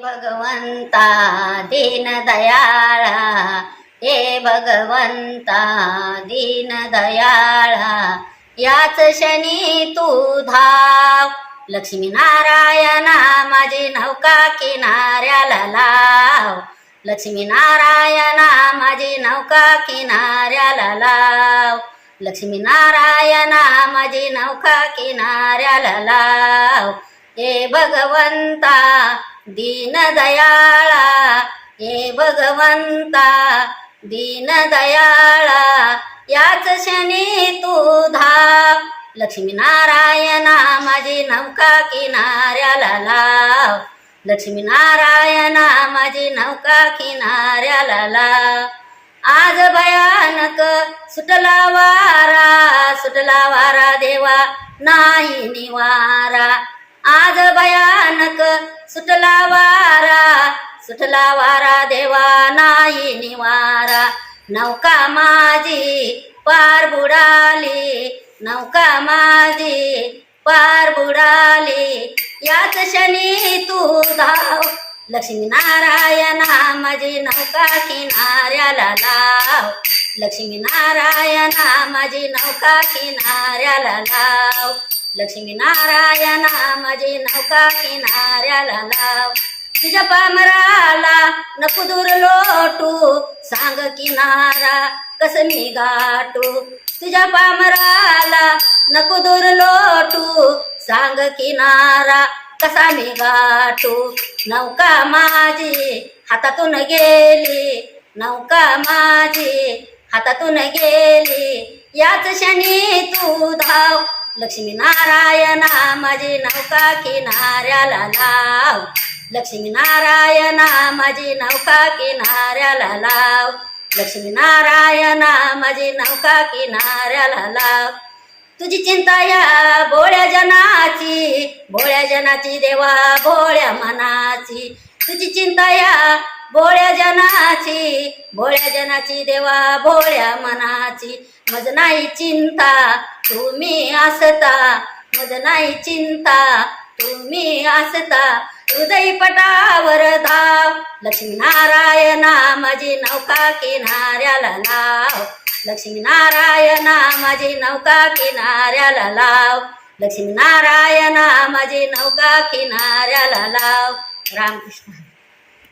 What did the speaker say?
भगवंता दीन दयाळा, हे भगवंता दीन दयाळा, याच क्षणी तू धाव. लक्ष्मी नारायणा माझी नौका किनाऱ्याला लाव. लक्ष्मी नारायणा माझी नौका किनाऱ्याला लाव. लक्ष्मी नारायणा माझी नौका किनाऱ्याला लाव. हे भगवंता दीन दयाळा, हे भगवंता दीन दयाळा, याच क्षणी तू धाव. लक्ष्मी नारायणा माझी नौका किनाऱ्याला लाव. लक्ष्मी नारायणा माझी नौका किनाऱ्याला लाव. आज भयानक सुटला वारा, सुटला वारा देवा नाही निवारा. आज भयानक सुटला वारा, सुटला वारा देवा नाही निवारा. नौका माझी पार बुडाली, नौका माझी पार बुडाली, याच क्षणी तू धाव. लक्ष्मी नारायणा माझी नौका किनाऱ्याला लाव. लक्ष्मी नारायणा माझी नौका किनाऱ्याला लाव. लक्ष्मी नारायणा माझी नौका किनाऱ्याला लाव. तुझ्या पामराला नको दूर लोटू, सांग किनारा कस मी गाठू. तुझ्या पामराला नको दूर लोटू, सांग किनारा कसा मी गाठू. नौका माझी हातातून गेली, नौका माझी हातातून गेली, याच क्षणी तू धाव. लक्ष्मी नारायणा माझी नौका किनाऱ्याला लाव. लक्ष्मी नारायणा माझी नौका किनाऱ्याला लाव. लक्ष्मी नारायणा माझी नौका किनाऱ्याला लाव. तुझी चिंता या भोळ्या जनाची, भोळ्या जनाची देवा भोळ्या मनाची. तुझी चिंता या भोळ्या जनाची, भोळ्या जनाची देवा भोळ्या मनाची. मज नाही चिंता तुम्ही असता, मज नाही चिंता तुम्ही असता, हृदय पटावर धाव. लक्ष्मी नारायणा माझी नौका किनाऱ्याला लाव. लक्ष्मी नारायणा माझी नौका किनाऱ्याला लाव. लक्ष्मी नारायणा माझी नौका किनाऱ्याला लाव. रामकृष्ण.